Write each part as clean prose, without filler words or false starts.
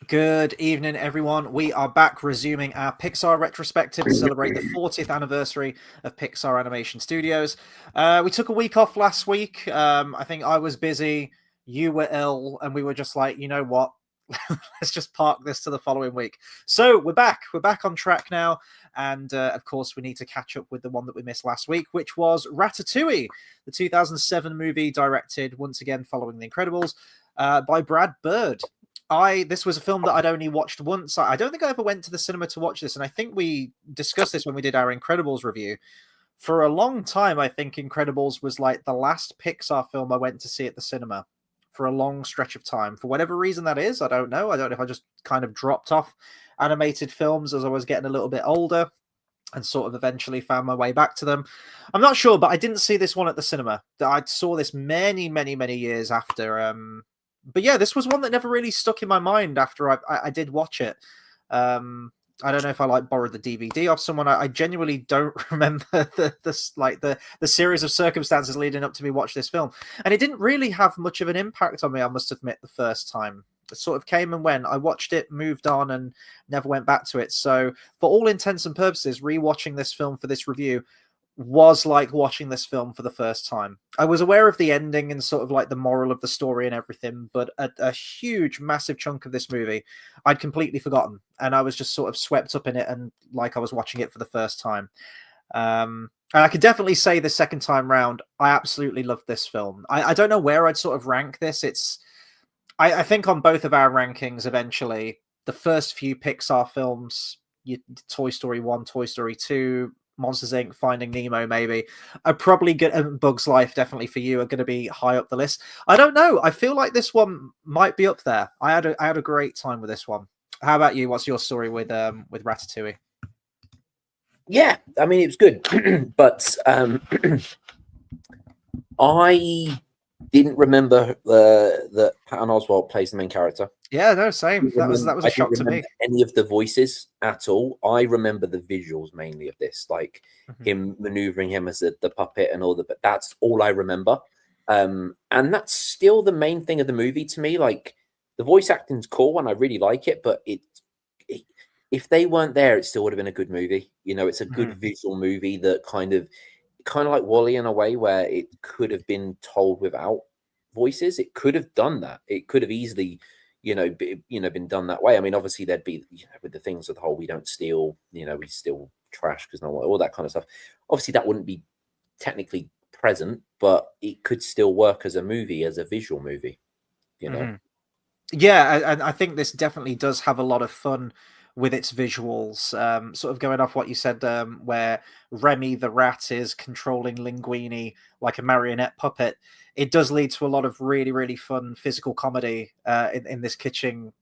Good evening, everyone. We are back resuming our Pixar retrospective to celebrate the 40th anniversary of Pixar Animation Studios. We took a week off last week. I think I was busy, you were ill, and we were just like, you know what? Let's just park this to the following week. So we're back. We're back on track now. And of course, we need to catch up with the one that we missed last week, which was Ratatouille, the 2007 movie directed once again following The Incredibles by Brad Bird. This was a film that I'd only watched once. I don't think I ever went to the cinema to watch this, and I think we discussed this when we did our Incredibles review. For a long time, I think Incredibles was like the last Pixar film I went to see at the cinema for a long stretch of time. For whatever reason that is, I don't know. I don't know if I just kind of dropped off animated films as I was getting a little bit older and sort of eventually found my way back to them. I'm not sure, but I didn't see this one at the cinema. I saw this many, many, many years after. But yeah, this was one that never really stuck in my mind after I did watch it. I don't know if I borrowed the DVD off someone. I genuinely don't remember the series of circumstances leading up to me watch this film, and it didn't really have much of an impact on me. I must admit, the first time it sort of came and went. I watched it, moved on, and never went back to it. So, for all intents and purposes, rewatching this film for this review was like watching this film for the first time. I was aware of the ending and sort of like the moral of the story and everything, but a huge, massive chunk of this movie I'd completely forgotten, and I was just sort of swept up in it and like I was watching it for the first time. And I could definitely say the second time round, I absolutely loved this film. I don't know where I'd sort of rank this. I think on both of our rankings, eventually, the first few Pixar films, Toy Story 1, Toy Story 2, Monsters Inc., Finding Nemo, maybe, are probably good. Bug's Life, definitely for you, are going to be high up the list. I don't know. I feel like this one might be up there. I had a great time with this one. How about you? What's your story with Ratatouille? Yeah, I mean, it was good, but I didn't remember that Patton Oswalt plays the main character. Yeah, no, same. That was a shock to me. Any of the voices at all. I remember the visuals mainly of this, like him maneuvering him as the puppet and all that. But that's all I remember, and that's still the main thing of the movie to me. Like the voice acting's cool and I really like it, but if they weren't there, it still would have been a good movie. You know, it's a good visual movie that kind of like WALL-E in a way, where it could have been told without voices. It could have done that. It could have easily, been done that way. I mean, obviously there'd be, with the things of the whole, we don't steal, we steal trash because no one, all that kind of stuff. Obviously that wouldn't be technically present, but it could still work as a movie, as a visual movie, Yeah, and I think this definitely does have a lot of fun with its visuals, sort of going off what you said, where Remy the rat is controlling Linguini like a marionette puppet. It does lead to a lot of really, really fun physical comedy in this kitchen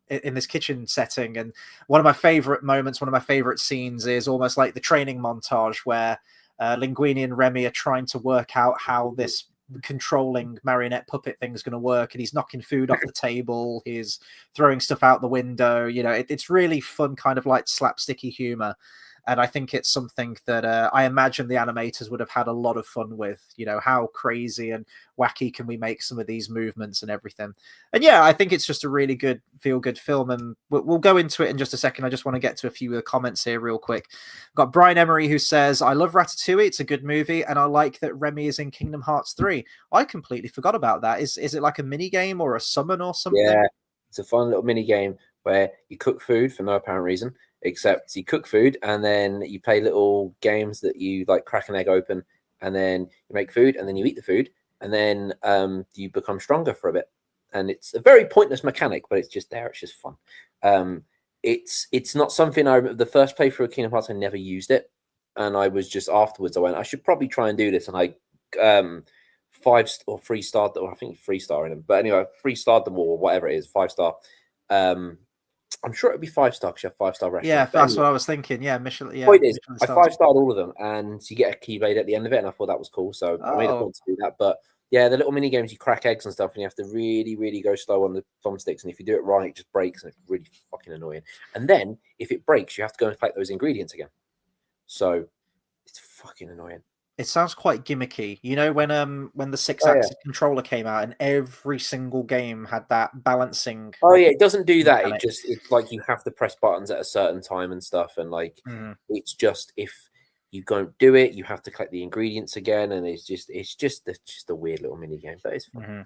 setting. And one of my favorite moments, one of my favorite scenes, is almost like the training montage where Linguini and Remy are trying to work out how this controlling marionette puppet thing is going to work, and he's knocking food off the table, he's throwing stuff out the window. It's really fun, kind of like slapsticky humor, and I think it's something that I imagine the animators would have had a lot of fun with. How crazy and wacky can we make some of these movements and everything. And yeah, I think it's just a really good feel-good film, and we'll go into it in just a second. I just want to get to a few of the comments here real quick. I've got Brian Emery, who says, I love Ratatouille, it's a good movie, and I like that Remy is in Kingdom Hearts 3. I completely forgot about that. Is it like a mini game or a summon or something? Yeah, it's a fun little mini game where you cook food for no apparent reason, except you cook food and then you play little games that you like crack an egg open, and then you make food, and then you eat the food, and then you become stronger for a bit. And it's a very pointless mechanic, but it's just there. It's just fun. It's not something the first playthrough of Kingdom Hearts, I never used it. And I was just afterwards, I went, I should probably try and do this. And I 5 or 3-star, or I think 3-star in them. But anyway, 3-starred them all, or whatever it is, 5-star. I'm sure it'd be 5-star because you have 5-star restaurants. Yeah, that's what I was thinking. Yeah, Michelin. Yeah, point is, I 5-starred all of them, and you get a keyblade at the end of it, and I thought that was cool. So I made a point to do that. But yeah, the little mini games, you crack eggs and stuff, and you have to really, really go slow on the thumbsticks. And if you do it right, it just breaks, and it's really fucking annoying. And then if it breaks, you have to go and collect those ingredients again. So it's fucking annoying. It sounds quite gimmicky. You know when the Oh yeah. six-axis controller came out and every single game had that balancing Oh yeah, it doesn't do that. mechanic. It's like you have to press buttons at a certain time and stuff, and like it's just if you don't do it, you have to collect the ingredients again, and it's just a weird little mini game, but it's fun.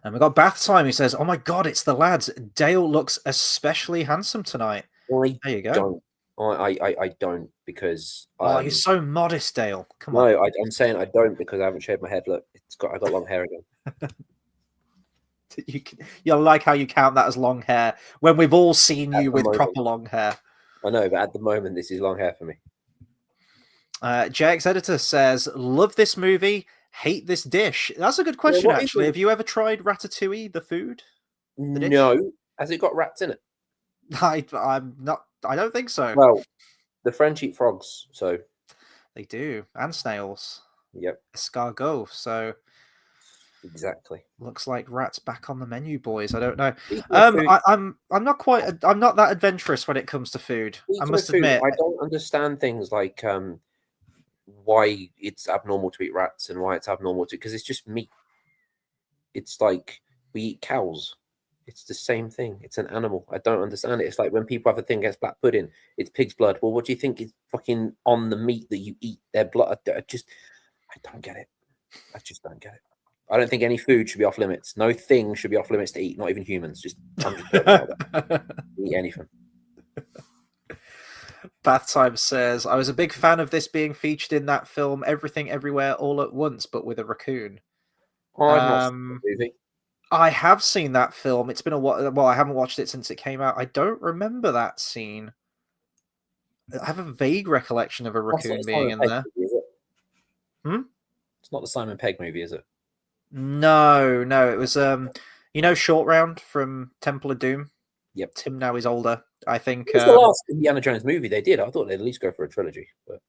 And we got Bath Time, who says, "Oh my god, it's the lads. Dale looks especially handsome tonight." I There you go. don't. I don't because Oh, you're so modest, Dale. Come no, on. I'm saying I don't because I haven't shaved my head. Look, I got long hair again. You like how you count that as long hair when we've all seen you with proper long hair. I know, but at the moment, this is long hair for me. JX Editor says, "Love this movie, hate this dish." That's a good question, actually. Have you ever tried Ratatouille, the food? No. Has it got rats in it? I'm not. I don't think so. Well, the French eat frogs, so they do, and snails. Yep. Escargot. So exactly. Looks like rats back on the menu, I'm not I'm not that adventurous when it comes to food. I must admit. I don't understand things like why it's abnormal to eat rats and why it's abnormal to, because it's just meat. It's like we eat cows. It's the same thing. It's an animal. I don't understand it. It's like when people have a thing against black pudding, it's pig's blood. Well, what do you think is fucking on the meat that you eat? Their blood. I don't get it. I just don't get it. I don't think any food should be off limits. No thing should be off limits to eat. Not even humans. Just eat anything. Bath Time says, "I was a big fan of this being featured in that film, Everything Everywhere All at Once, but with a raccoon." Oh, I've not seen the movie. I have seen that film. It's been a while. Well, I haven't watched it since it came out. I don't remember that scene. I have a vague recollection of a raccoon being in there. Movie, It's not the Simon Pegg movie, is it? No. It was Short Round from Temple of Doom. Yep. Tim now is older. I think it was the last Indiana Jones movie they did. I thought they'd at least go for a trilogy. But...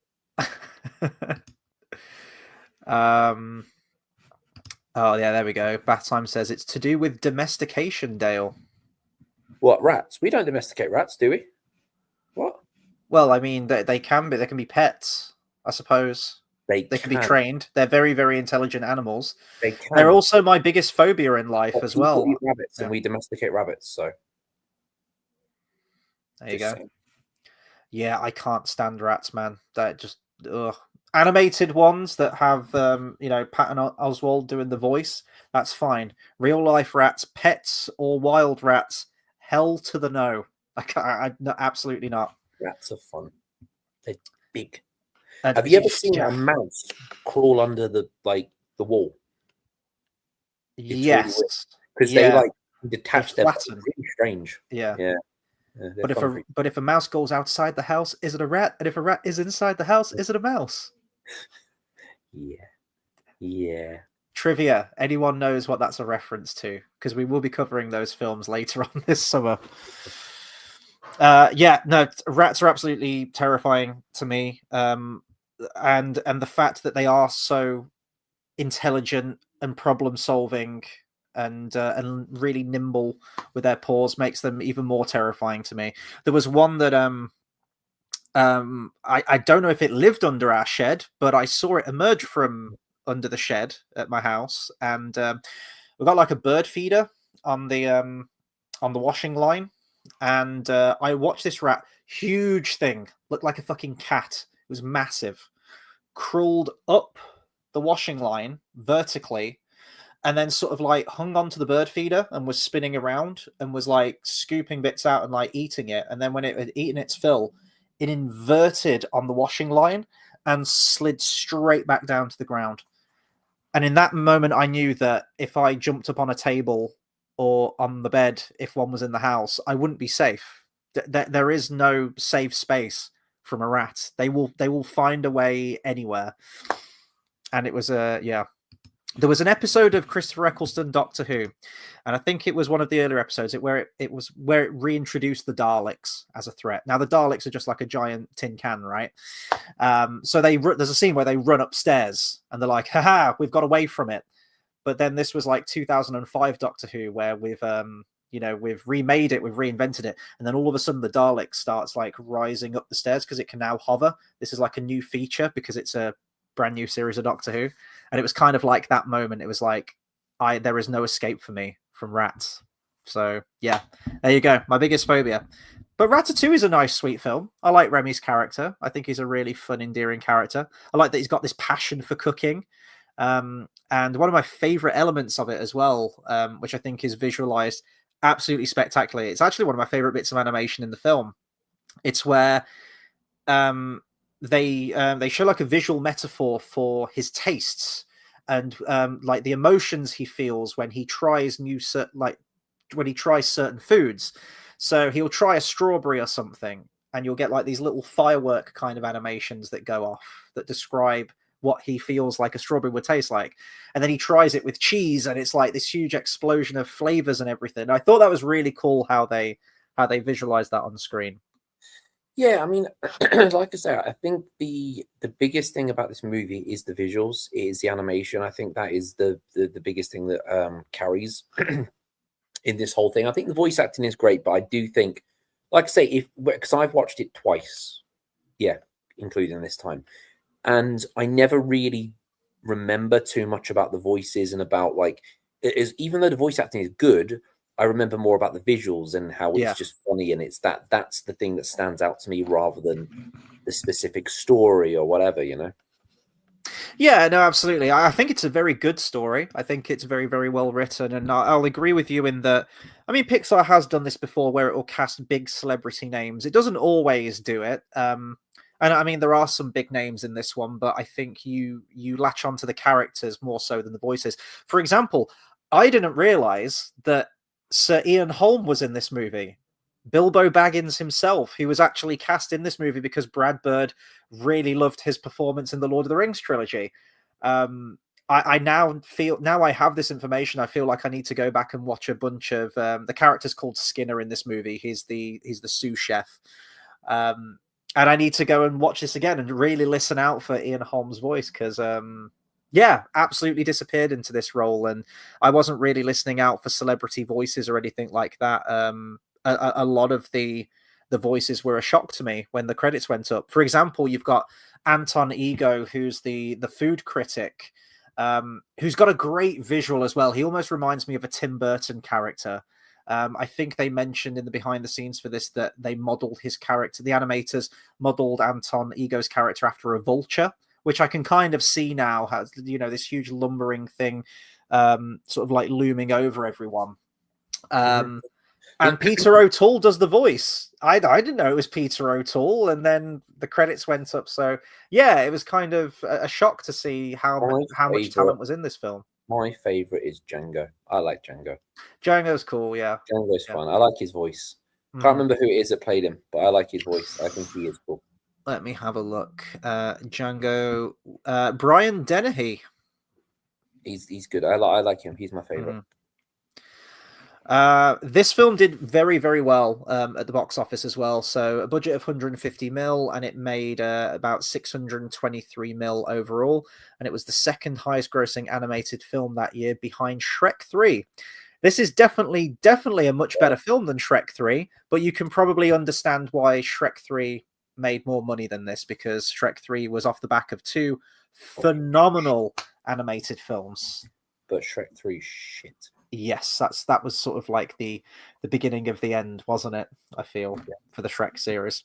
Oh yeah, there we go. Bath Time says it's to do with domestication, Dale. What, rats? We don't domesticate rats, do we? What? Well, I mean, they can be. They can be pets, I suppose. They can be trained. They're very, very intelligent animals. They're also my biggest phobia in life as well. We eat rabbits and we domesticate rabbits, so there you go. Yeah, I can't stand rats, man. That just animated ones that have Patton Oswalt doing the voice. That's fine. Real life rats, pets or wild rats, hell to the no. Absolutely not. Rats are fun. They're big. Have you ever seen a mouse crawl under the wall? Yes, because they detach their body. Really strange. Yeah. But if a mouse goes outside the house, is it a rat? And if a rat is inside the house, is it a mouse? Yeah. Trivia. Anyone knows what that's a reference to? Because we will be covering those films later on this summer. Rats are absolutely terrifying to me. And the fact that they are so intelligent and problem solving and really nimble with their paws makes them even more terrifying to me. There was one that I don't know if it lived under our shed, but I saw it emerge from under the shed at my house, and we got like a bird feeder on the washing line, and I watched this rat, huge thing, looked like a fucking cat. It was massive, crawled up the washing line vertically, and then sort of like hung onto the bird feeder and was spinning around and was like scooping bits out and like eating it. And then when it had eaten its fill, it inverted on the washing line and slid straight back down to the ground. And in that moment, I knew that if I jumped up on a table or on the bed, if one was in the house, I wouldn't be safe. There is no safe space from a rat. They will find a way anywhere. And it was there was an episode of Christopher Eccleston Doctor Who, and I think it was one of the earlier episodes where it reintroduced the Daleks as a threat. Now the Daleks are just like a giant tin can, right? So there's a scene where they run upstairs and they're like, "Haha, we've got away from it." But then this was like 2005 Doctor Who, where with we've remade it, we've reinvented it, and then all of a sudden the Dalek starts like rising up the stairs because it can now hover. This is like a new feature because it's a brand new series of Doctor Who, and it was kind of like that moment. It was like, there is no escape for me from rats. So yeah, there you go, my biggest phobia. But Ratatouille is a nice, sweet film. I like Remy's character. I think he's a really fun, endearing character. I like that he's got this passion for cooking. And one of my favorite elements of it as well, which I think is visualized absolutely spectacularly. It's actually one of my favorite bits of animation in the film. It's where they show like a visual metaphor for his tastes and like the emotions he feels when he tries when he tries certain foods. So he'll try a strawberry or something, and you'll get like these little firework kind of animations that go off that describe what he feels like a strawberry would taste like. And then he tries it with cheese, and it's like this huge explosion of flavors and everything. I thought that was really cool how they visualized that on screen. Yeah, I mean, like I say, I think the biggest thing about this movie is the visuals, is the animation. I think that is the biggest thing that carries in this whole thing. I think the voice acting is great, but I do think, like I say, because I've watched it twice, yeah, including this time, and I never really remember too much about the voices and about like, even though the voice acting is good, I remember more about the visuals and how it's just funny, and it's that's the thing that stands out to me rather than the specific story or whatever, Yeah, no, absolutely. I think it's a very good story. I think it's very, very well written, and I'll agree with you in that. I mean, Pixar has done this before, where it will cast big celebrity names. It doesn't always do it, and I mean, there are some big names in this one, but I think you latch onto the characters more so than the voices. For example, I didn't realize that Sir Ian Holm was in this movie. Bilbo Baggins himself, who was actually cast in this movie because Brad Bird really loved his performance in the Lord of the Rings trilogy. I now I have this information. I feel like I need to go back and watch a bunch of the character's called Skinner in this movie. He's the sous chef, and I need to go and watch this again and really listen out for Ian Holm's voice because yeah, absolutely disappeared into this role, and I wasn't really listening out for celebrity voices or anything like that. A lot of the voices were a shock to me when the credits went up. For example, you've got Anton Ego, who's the food critic, who's got a great visual as well. He almost reminds me of a Tim Burton character. I think they mentioned in the behind the scenes for this that they modeled his character. The animators modeled Anton Ego's character after a vulture, which I can kind of see now has, this huge lumbering thing sort of like looming over everyone. And Peter O'Toole does the voice. I didn't know it was Peter O'Toole, and then the credits went up. So yeah, it was kind of a shock to see how much talent was in this film. My favorite is Django. I like Django. Django's cool, yeah. Django's fun. I like his voice. Can't remember who it is that played him, but I like his voice. I think he is cool. Let me have a look. Django, Brian Dennehy. He's good. I like him. He's my favorite. This film did very, very well at the box office as well. So a budget of 150 mil, and it made about 623 mil overall. And it was the second highest grossing animated film that year behind Shrek 3. This is definitely a much better film than Shrek 3, but you can probably understand why Shrek 3 made more money than this, because Shrek 3 was off the back of two phenomenal animated films. But Shrek 3 shit. Yes, that was sort of like the beginning of the end, wasn't it? I feel for the Shrek series.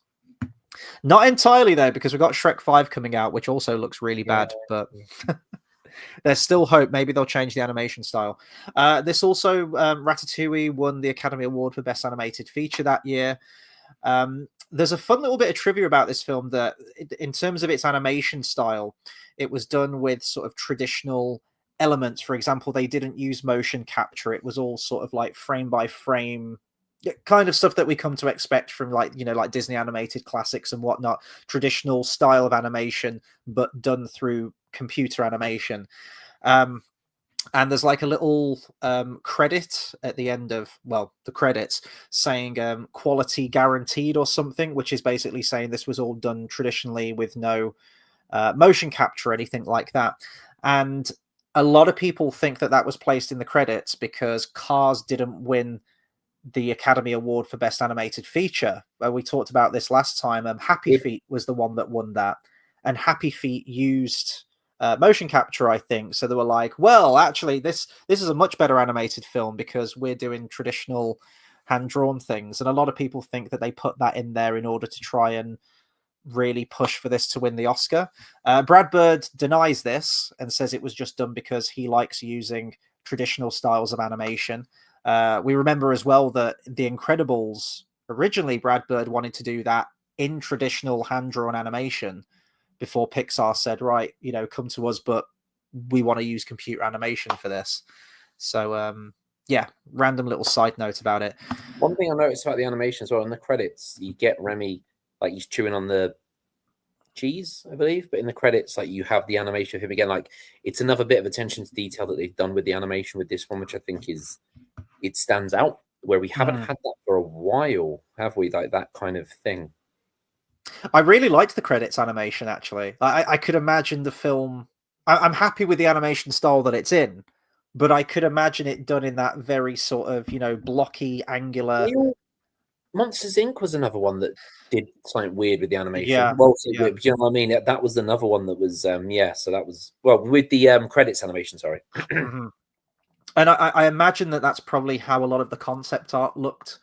Not entirely though, because we've got Shrek 5 coming out, which also looks really bad, but there's still hope. Maybe they'll change the animation style. This also, Ratatouille won the Academy Award for Best Animated Feature that year. There's a fun little bit of trivia about this film that, in terms of its animation style, it was done with sort of traditional elements. For example, they didn't use motion capture. It was all sort of like frame by frame kind of stuff that we come to expect from like Disney animated classics and whatnot, traditional style of animation, but done through computer animation. And there's like a little credit at the end of, the credits saying quality guaranteed or something, which is basically saying this was all done traditionally with no motion capture or anything like that. And a lot of people think that was placed in the credits because Cars didn't win the Academy Award for Best Animated Feature. We talked about this last time. Happy Feet was the one that won that, and Happy Feet used motion capture, I think. So they were like, well, actually, this is a much better animated film because we're doing traditional hand-drawn things. And a lot of people think that they put that in there in order to try and really push for this to win the Oscar. Brad Bird denies this and says it was just done because he likes using traditional styles of animation. We remember as well that The Incredibles, originally Brad Bird wanted to do that in traditional hand-drawn animation before Pixar said, right, come to us, but we want to use computer animation for this. So, yeah, random little side note about it. One thing I noticed about the animation as well, in the credits, you get Remy, like he's chewing on the cheese, I believe, but in the credits, like you have the animation of him again. Like it's another bit of attention to detail that they've done with the animation with this one, which I think it stands out, where we haven't had that for a while, have we? Like that kind of thing. I really liked the credits animation, actually. I could imagine the film. I'm happy with the animation style that it's in, but I could imagine it done in that very sort of, blocky, angular. Monsters Inc. was another one that did something weird with the animation. Yeah. Well, yeah. Weird, but you know what I mean? That was another one that was, yeah. So that was, well, with the credits animation, sorry. Mm-hmm. And I imagine that's probably how a lot of the concept art looked.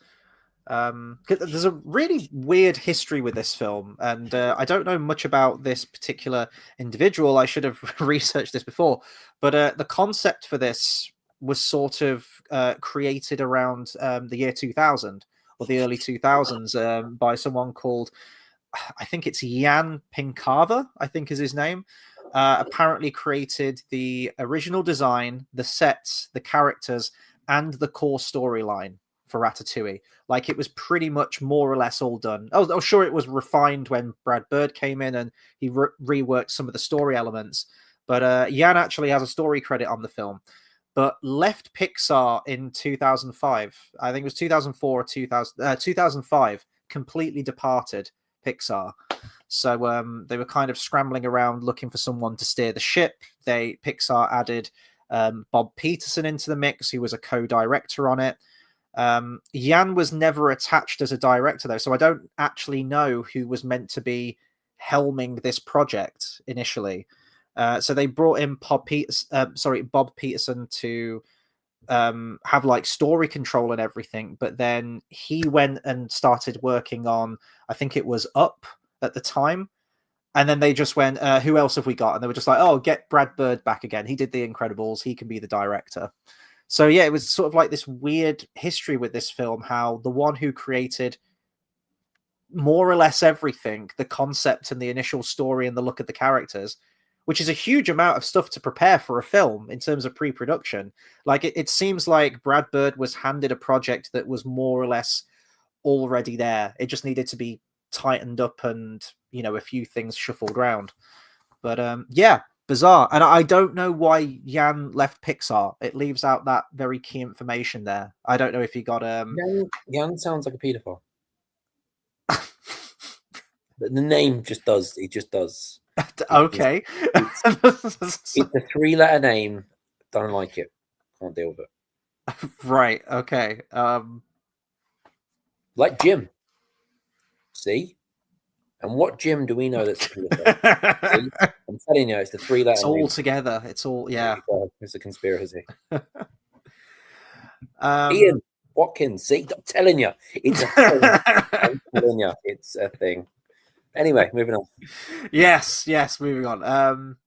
There's a really weird history with this film, and I don't know much about this particular individual. I should have researched this before, but the concept for this was sort of created around the year 2000 or the early 2000s by someone called, I think it's Jan Pinkava, I think is his name. Apparently created the original design, the sets, the characters, and the core storyline for Ratatouille. Like it was pretty much more or less all done. Oh, sure, it was refined when Brad Bird came in and he reworked some of the story elements. But Jan actually has a story credit on the film, but left Pixar in 2005. I think it was 2004 or 2005. Completely departed Pixar. So they were kind of scrambling around looking for someone to steer the ship. Pixar added Bob Peterson into the mix, who was a co-director on it. Jan was never attached as a director, though, so I don't actually know who was meant to be helming this project initially. So they brought in Bob Peterson to have like story control and everything, but then he went and started working on, I think it was Up at the time, and then they just went, who else have we got? And they were just like, oh, get Brad Bird back again. He did The Incredibles. He can be the director. So yeah, it was sort of like this weird history with this film, how the one who created more or less everything, the concept and the initial story and the look of the characters, which is a huge amount of stuff to prepare for a film in terms of pre-production. Like it seems like Brad Bird was handed a project that was more or less already there. It just needed to be tightened up and, a few things shuffled around. But yeah, bizarre. And I don't know why Jan left Pixar. It leaves out that very key information there. I don't know if he got Jan sounds like a pedophile. But the name just does. It just does. Okay. It's a 3-letter name. Don't like it. Can't deal with it. Right. Okay. Like Jim. See? And what Jim do we know that's a pedophile? I'm telling you, it's the 3-letter It's all name. together. It's all, yeah. It's a conspiracy. Ian Watkins. See, I'm telling you, it's a thing. I'm telling you, it's a thing. Anyway, moving on. Yes, moving on.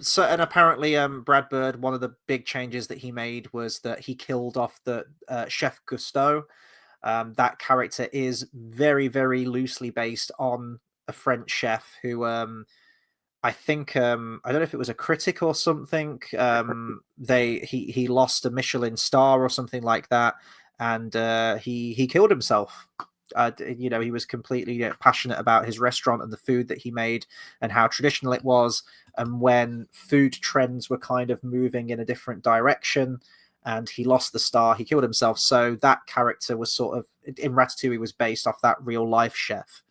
So, and apparently, Brad Bird, one of the big changes that he made was that he killed off the Chef Gusteau. That character is very, very loosely based on a French chef who, I think, I don't know if it was a critic or something. He lost a Michelin star or something like that, and he killed himself. He was completely passionate about his restaurant and the food that he made and how traditional it was. And when food trends were kind of moving in a different direction and he lost the star, he killed himself. So that character was sort of, in Ratatouille, was based off that real life chef.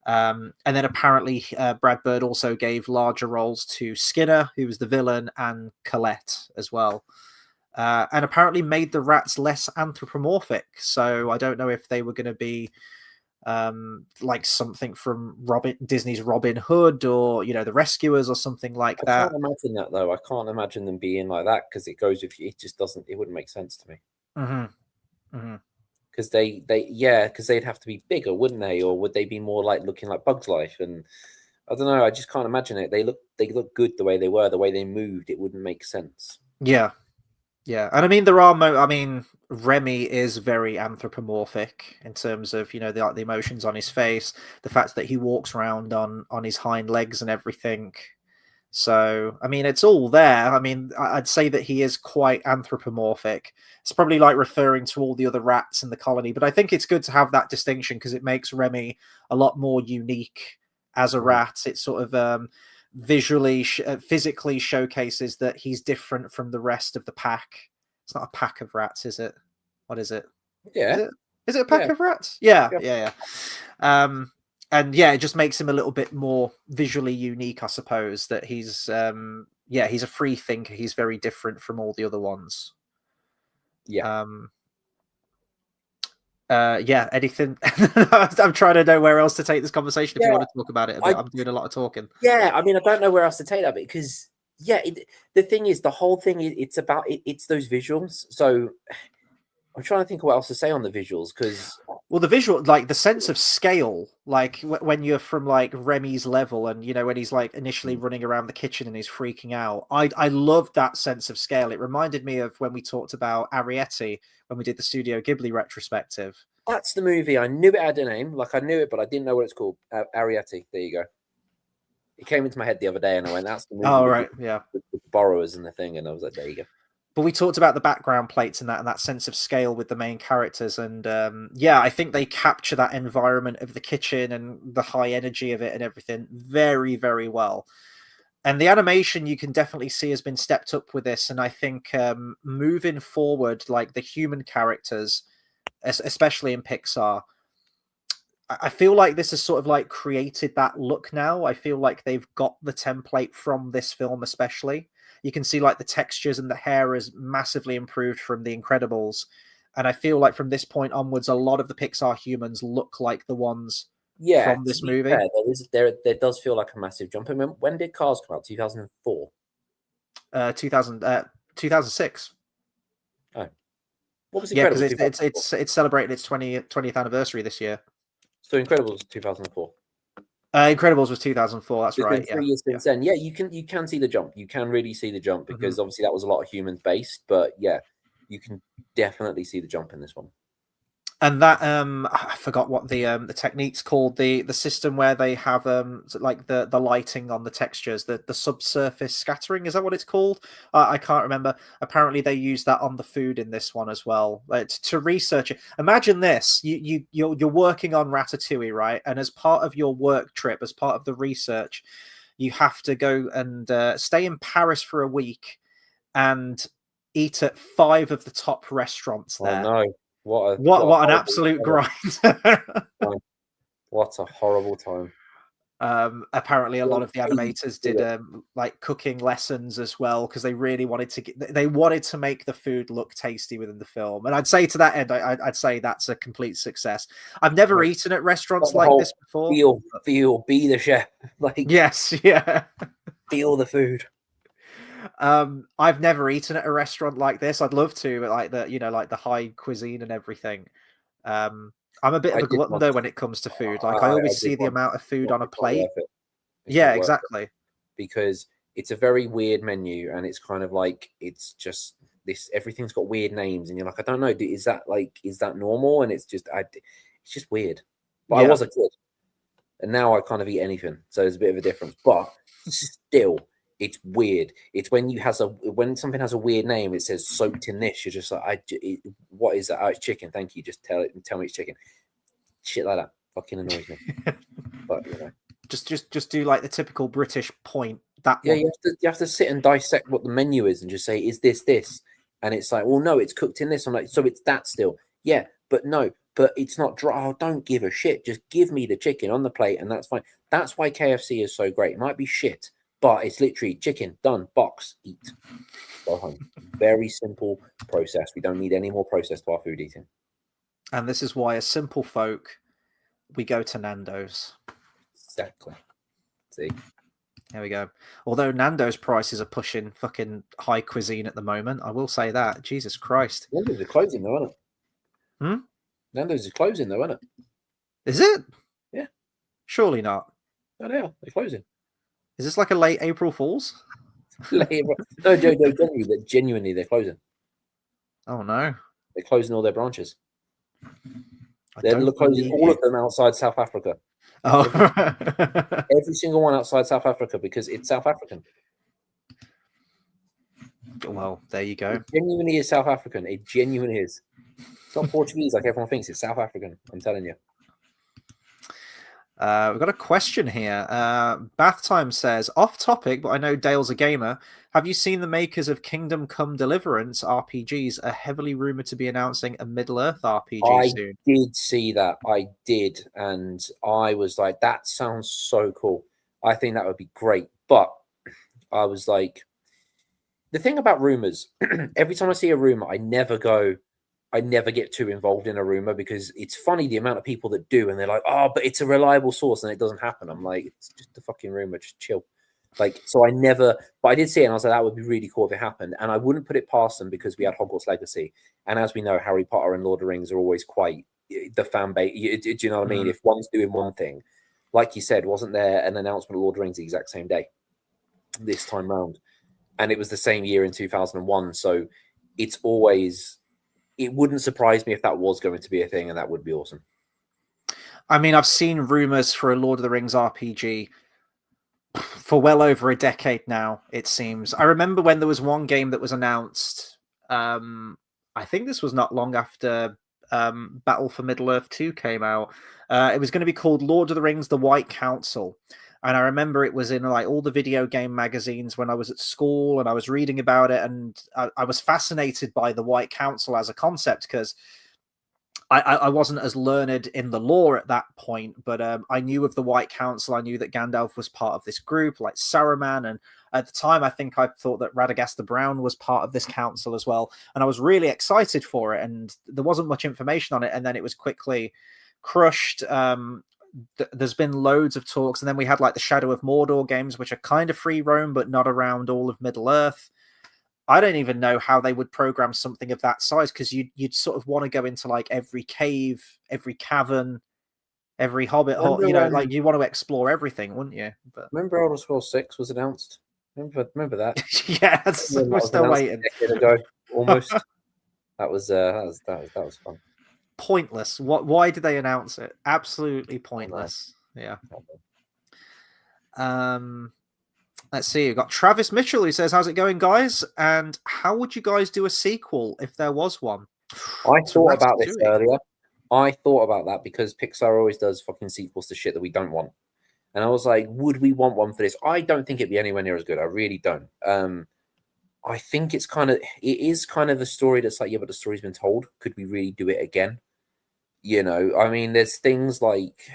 And then apparently Brad Bird also gave larger roles to Skinner, who was the villain, and Colette as well. and apparently made the rats less anthropomorphic. So I don't know if they were going to be like something from Disney's Robin Hood, or the Rescuers, or something like I that. can't imagine that though. I can't imagine them being like that because it goes with it. Just doesn't. It wouldn't make sense to me. Because because they'd have to be bigger, wouldn't they? Or would they be more like looking like Bugs Life? And I don't know. I just can't imagine it. They look good the way they were, the way they moved. It wouldn't make sense. Yeah, and I mean there are I mean Remy is very anthropomorphic in terms of the emotions on his face, the fact that he walks around on his hind legs and everything. So, I mean, it's all there. I mean, I'd say that he is quite anthropomorphic. It's probably like referring to all the other rats in the colony, but I think it's good to have that distinction because it makes Remy a lot more unique as a rat. It sort of visually, physically showcases that he's different from the rest of the pack. It's not a pack of rats, is it? What is it? Yeah. Is it a pack of rats? Yeah. And yeah, it just makes him a little bit more visually unique, I suppose. That he's he's a free thinker. He's very different from all the other ones. Yeah. Anything? I'm trying to know where else to take this conversation. If you want to talk about it a bit, I'm doing a lot of talking. Yeah, I mean, I don't know where else to take that because the thing is, the whole thing it's about it's those visuals. So I'm trying to think of what else to say on the visuals because the visual, like the sense of scale, like when you're from like Remy's level, and when he's like initially running around the kitchen and he's freaking out. I loved that sense of scale. It reminded me of when we talked about Arrietty when we did the Studio Ghibli retrospective. That's the movie. I knew it had a name, like I knew it, but I didn't know what it's called. Arrietty. There you go. It came into my head the other day, and I went, "That's the movie." Oh right, yeah. The borrowers and the thing, and I was like, "There you go." But we talked about the background plates and that sense of scale with the main characters. And I think they capture that environment of the kitchen and the high energy of it and everything very, very well. And the animation you can definitely see has been stepped up with this. And I think moving forward, like the human characters, especially in Pixar, I feel like this has sort of like created that look now. I feel like they've got the template from this film, especially. You can see like the textures and the hair is massively improved from The Incredibles. And I feel like from this point onwards, a lot of the Pixar humans look like the ones from this movie. Fair, there does feel like a massive jump. I mean, when did Cars come out? 2004? 2006. Oh. What was Incredibles? Yeah, because it's celebrating its 20th anniversary this year. So Incredibles was 2004. Incredibles was 2004. That's right. Been 3 years since then. Yeah, you can see the jump. You can really see the jump because obviously that was a lot of humans based. But yeah, you can definitely see the jump in this one. And that I forgot what the technique's called. The system where they have like the lighting on the textures, the subsurface scattering, is that what it's called? I can't remember. Apparently they use that on the food in this one as well, to research it. Imagine this: you're working on Ratatouille, right? And as part of your work trip, as part of the research, you have to go and stay in Paris for a week and eat at 5 of the top restaurants there. Oh no. What an absolute grind. What a horrible time. Apparently a lot of the animators did like cooking lessons as well because they really wanted to make the food look tasty within the film. And I'd say to that end, I'd say that's a complete success. I've never eaten at restaurants like this before. Be the chef. Like yes, yeah. Feel the food. I've never eaten at a restaurant like this. I'd love to, but like the high cuisine and everything. I'm a bit of a glutton though when it comes to food. Like I always see the amount of food on a plate. Yeah, exactly. Because it's a very weird menu, and it's kind of like it's just this. Everything's got weird names, and you're like, I don't know. Is that normal? And it's just weird. But I was a kid, and now I kind of eat anything, so there's a bit of a difference. But still. It's weird. It's when when something has a weird name, it says soaked in this. You're just like, what is that? Oh, it's chicken. Thank you. Just tell me it's chicken. Shit like that fucking annoys me. But just do like the typical British point. That one. You have to sit and dissect what the menu is and just say, is this? And it's like, well, no, it's cooked in this. I'm like, so it's that still. Yeah, but no, but it's not dry. Oh, don't give a shit. Just give me the chicken on the plate, and that's fine. That's why KFC is so great. It might be shit. But it's literally chicken, done, box, eat. Go home. Very simple process. We don't need any more process to our food eating. And this is why, as simple folk, we go to Nando's. Exactly. See? There we go. Although Nando's prices are pushing fucking high cuisine at the moment, I will say that. Jesus Christ. Nando's are closing though, isn't it? Hmm? Nando's is closing though, isn't it? Is it? Yeah. Surely not. No, they are. They're closing. Is this like a late April Fool's? No, genuinely, they're closing. Oh no. They're closing all their branches. I They're don't closing believe all you. of them outside South Africa. Oh. Every single one outside South Africa because it's South African. Well, there you go. It genuinely is South African. It genuinely is. It's not Portuguese like everyone thinks. It's South African. I'm telling you. We've got a question here. Bath Time says, off topic, but I know Dale's a gamer. Have you seen the makers of Kingdom Come Deliverance RPGs are heavily rumored to be announcing a Middle-earth RPG soon? I did see that. I did. And I was like, that sounds so cool. I think that would be great. But I was like, the thing about rumors, every time I see a rumor, I never get too involved in a rumor because it's funny the amount of people that do, and they're like, oh, but it's a reliable source and it doesn't happen. I'm like, it's just a fucking rumor, just chill. Like, so but I did see it and I was like, that would be really cool if it happened. And I wouldn't put it past them because we had Hogwarts Legacy. And as we know, Harry Potter and Lord of the Rings are always quite the fan base. Do you know what I mean? If one's doing one thing, like you said, wasn't there an announcement of Lord of the Rings the exact same day this time round? And it was the same year in 2001. So it's always, it wouldn't surprise me if that was going to be a thing, and that would be awesome. I mean, I've seen rumors for a Lord of the Rings RPG for well over a decade now, it seems. I remember when there was one game that was announced. I think this was not long after Battle for Middle-earth 2 came out. It was going to be called Lord of the Rings: The White Council. And I remember it was in like all the video game magazines when I was at school, and I was reading about it, and I was fascinated by the White Council as a concept because I wasn't as learned in the lore at that point, but I knew of the White Council. I knew that Gandalf was part of this group, like Saruman, and at the time I think I thought that Radagast the Brown was part of this council as well, and I was really excited for it, and there wasn't much information on it, and then it was quickly crushed. There's been loads of talks, and then we had like the Shadow of Mordor games, which are kind of free roam but not around all of Middle Earth. I don't even know how they would program something of that size, because you'd sort of want to go into like every cave, every cavern, every hobbit hole, like you want to explore everything, wouldn't you? But remember Elder Scrolls 6 was announced? Remember that? Yeah, we're still waiting. A decade ago, almost. that was fun. Pointless. Why did they announce it? Absolutely pointless. Yeah. Let's see. We've got Travis Mitchell who says, "How's it going, guys? And how would you guys do a sequel if there was one?" I thought about this earlier. I thought about that because Pixar always does fucking sequels to shit that we don't want. And I was like, would we want one for this? I don't think it'd be anywhere near as good. I really don't. I think it is kind of a story that's like, yeah, but the story's been told. Could we really do it again? You know, I mean, there's things like,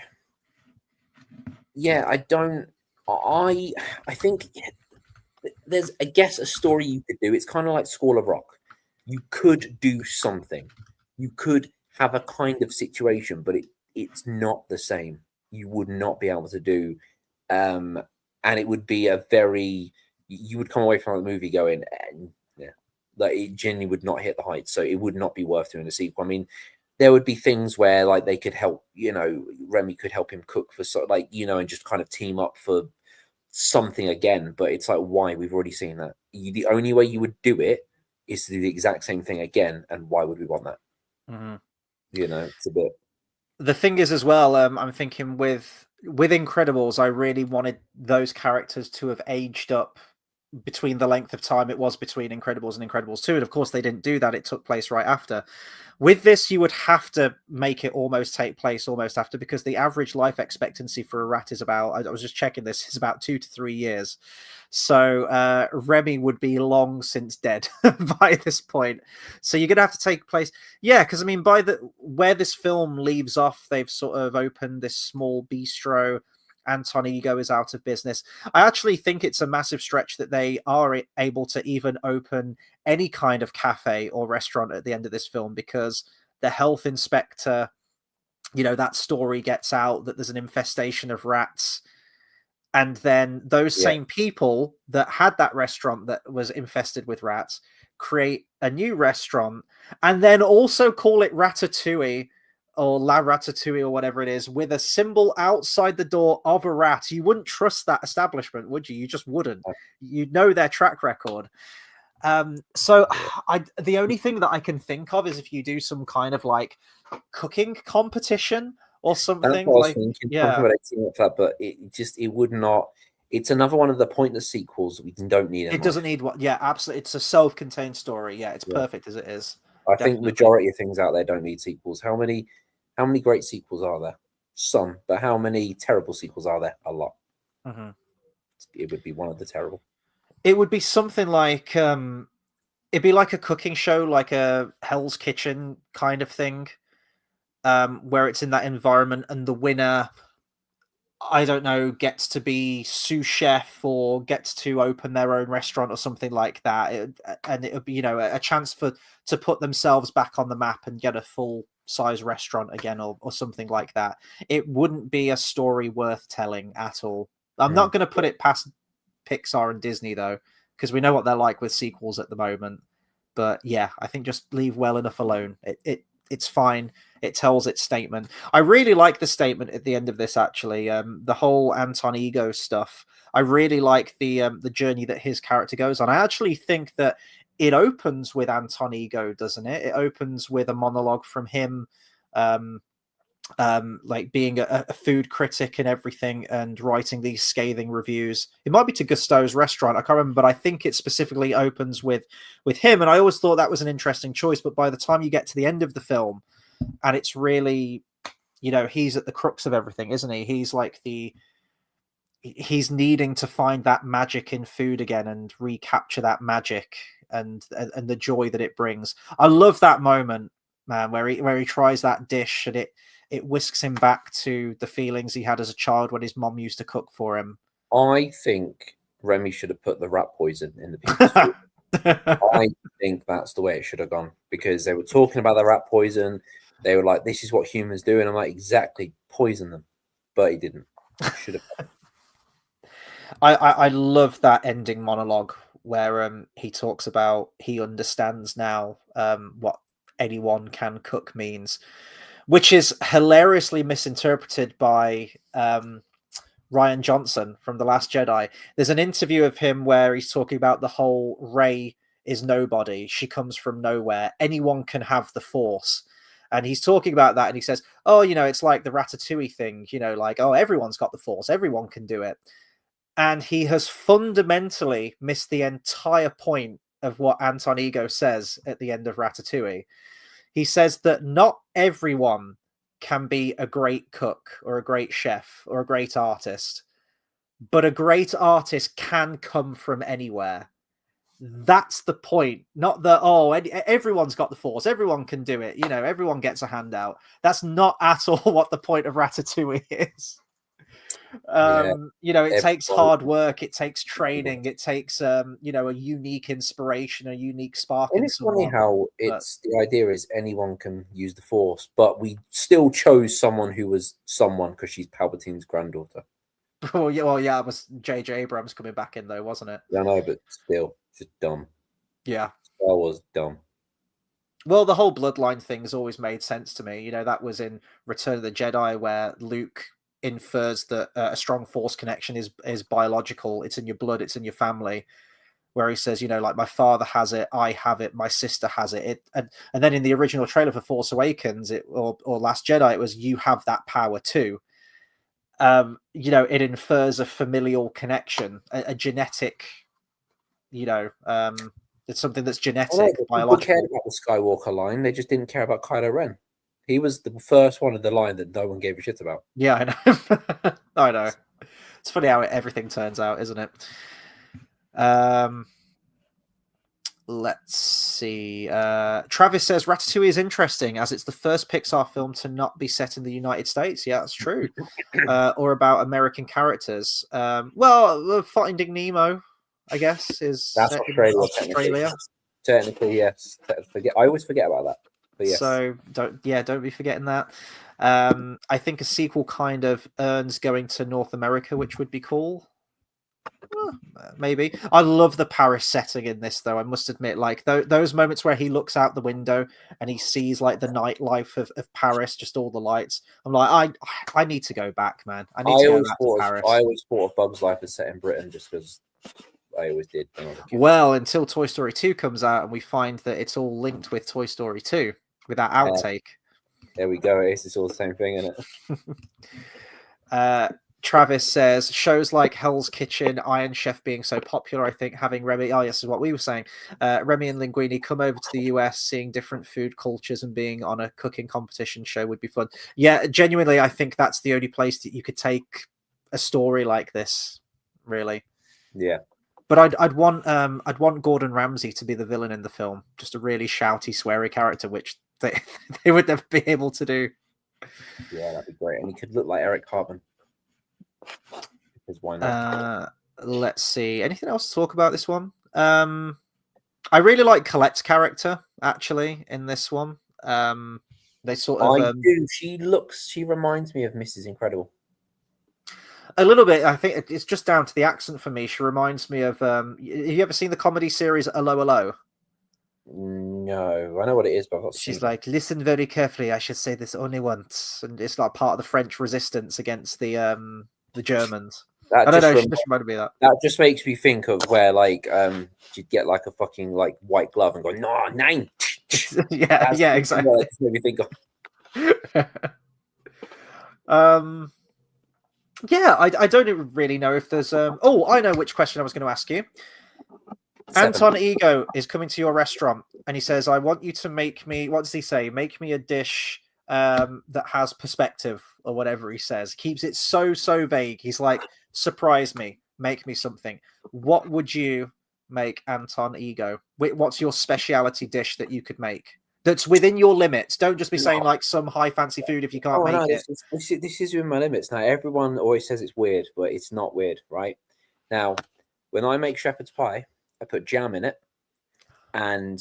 yeah, I think there's, I guess, a story you could do. It's kind of like School of Rock. You could do something. You could have a kind of situation, but it's not the same. You would not be able to do, and it would be you would come away from the movie going, yeah, like it genuinely would not hit the heights. So it would not be worth doing a sequel. I mean, there would be things where like they could help, Remy could help him cook for and just kind of team up for something again. But it's like, why? We've already seen that. The only way you would do it is to do the exact same thing again. And why would we want that? Mm-hmm. It's a bit. The thing is as well, I'm thinking with Incredibles, I really wanted those characters to have aged up between the length of time it was between Incredibles and Incredibles 2. And of course, they didn't do that. It took place right after. With this, you would have to make it take place almost after, because the average life expectancy for a rat is about, I was just checking this, is about 2 to 3 years. So Remy would be long since dead by this point. So you're going to have to take place. Yeah, because I mean, where this film leaves off, they've sort of opened this small bistro. Anton Ego is out of business. I actually think it's a massive stretch that they are able to even open any kind of cafe or restaurant at the end of this film, because the health inspector, that story gets out that there's an infestation of rats. And then those same people that had that restaurant that was infested with rats create a new restaurant and then also call it Ratatouille or La Ratatouille or whatever it is, with a symbol outside the door of a rat. You wouldn't trust that establishment, would you? You just wouldn't. You'd know their track record. So the only thing that I can think of is if you do some kind of like cooking competition or something. That's what I was thinking. But it would not. It's another one of the pointless sequels we don't need. It doesn't need what? Yeah, absolutely. It's a self-contained story. Yeah, it's perfect as it is. I think majority of things out there don't need sequels. How many great sequels are there? Some, but how many terrible sequels are there? A lot. Mm-hmm. It would be one of the terrible. It would be something like it'd be like a cooking show, like a Hell's Kitchen kind of thing, where it's in that environment and the winner, I don't know, gets to be sous chef or gets to open their own restaurant or something like that. And it would be, a chance to put themselves back on the map and get a full size restaurant again or something like that. It wouldn't be a story worth telling at all. I'm not going to put it past Pixar and Disney though, because we know what they're like with sequels at the moment. But yeah, I think just leave well enough alone. It's fine. It tells its statement. I really like the statement at the end of this, actually. The whole Anton Ego stuff. I really like the journey that his character goes on. I actually think that it opens with Anton Ego, doesn't it? It opens with a monologue from him, like being a food critic and everything, and writing these scathing reviews. It might be to Gusteau's restaurant, I can't remember, but I think it specifically opens with him. And I always thought that was an interesting choice. But by the time you get to the end of the film, and it's really, he's at the crux of everything, isn't he? He's like he's needing to find that magic in food again and recapture that magic and the joy that it brings. I love that moment, man, where he tries that dish and it whisks him back to the feelings he had as a child when his mom used to cook for him. I think Remy should have put the rat poison in the people's food. I think that's the way it should have gone, because they were talking about the rat poison. They were like, this is what humans do. And I'm like, exactly, poison them. But he didn't. Should have. I love that ending monologue where he talks about he understands now what anyone can cook means, which is hilariously misinterpreted by Rian Johnson from The Last Jedi. There's an interview of him where he's talking about the whole Rey is nobody. She comes from nowhere. Anyone can have the Force. And he's talking about that and he says, oh, it's like the Ratatouille thing, like, oh, everyone's got the Force. Everyone can do it. And he has fundamentally missed the entire point of what Anton Ego says at the end of Ratatouille. He says that not everyone can be a great cook or a great chef or a great artist, but a great artist can come from anywhere. That's the point. Not that, everyone's got the Force, everyone can do it, everyone gets a handout. That's not at all what the point of Ratatouille is. It takes hard work, it takes training, it takes a unique inspiration, a unique spark. And it's funny how the idea is anyone can use the Force, but we still chose someone who was someone because she's Palpatine's granddaughter. Well, yeah, it was J.J. Abrams coming back in though, wasn't it? I know, but still, just dumb. Yeah, Star Wars dumb. Well, the whole bloodline thing has always made sense to me. That was in Return of the Jedi where Luke infers that a strong Force connection is biological. It's in your blood. It's in your family. Where he says, like, my father has it, I have it, my sister has it. And then in the original trailer for Force Awakens, or Last Jedi, it was, you have that power too. It infers a familial connection, a genetic. It's something that's genetic, biological. People cared about the Skywalker line. They just didn't care about Kylo Ren. He was the first one of the line that no one gave a shit about. Yeah, I know. I know. It's funny how everything turns out, isn't it? Let's see. Travis says Ratatouille is interesting as it's the first Pixar film to not be set in the United States. Yeah, that's true. Or about American characters. Well, Finding Nemo, I guess, is That's set in Australia. Australia. Technically, yes. I always forget about that. But yes. So don't be forgetting that. I think a sequel kind of earns going to North America, which would be cool. Maybe. I love the Paris setting in this, though. I must admit, like those moments where he looks out the window and he sees like the nightlife of Paris, just all the lights. I'm like, I need to go back, man. I need to go back to Paris. I always thought of Bug's Life as set in Britain, just because I always did. Well, until Toy Story 2 comes out and we find that it's all linked with Toy Story 2 with that outtake. There we go. It's all the same thing, isn't it? Travis says shows like Hell's Kitchen, Iron Chef being so popular. I think having Remy, this is what we were saying. Remy and Linguini come over to the US, seeing different food cultures and being on a cooking competition show would be fun. Yeah, genuinely, I think that's the only place that you could take a story like this. Really. Yeah. But I'd want Gordon Ramsay to be the villain in the film, just a really shouty, sweary character, which they would never be able to do. Yeah, that'd be great, and he could look like Eric Cartman. Because why not? Let's see. Anything else to talk about this one? I really like Colette's character actually in this one. They sort of. I do. She reminds me of Mrs. Incredible. A little bit. I think it's just down to the accent for me. She reminds me of. Have you ever seen the comedy series Allo Allo? No, I know what it is, but she's like, listen very carefully. I should say this only once, and it's like part of the French resistance against the Germans. I don't know. She just reminded me of that. That just makes me think of where like you'd get like a fucking like white glove and go no nine. yeah, exactly. That's what made me think of. Yeah, I don't really know if there's I know which question I was going to ask you. 7. Anton Ego is coming to your restaurant and he says, I want you to make me, what does he say? Make me a dish that has perspective or whatever he says. Keeps it so vague. He's like, surprise me, make me something. What would you make, Anton Ego? What's your speciality dish that you could make? That's within your limits. Don't just be saying like some high fancy food if you can't make it. This is within my limits. Now, everyone always says it's weird, but it's not weird, right? Now, when I make shepherd's pie, I put jam in it, and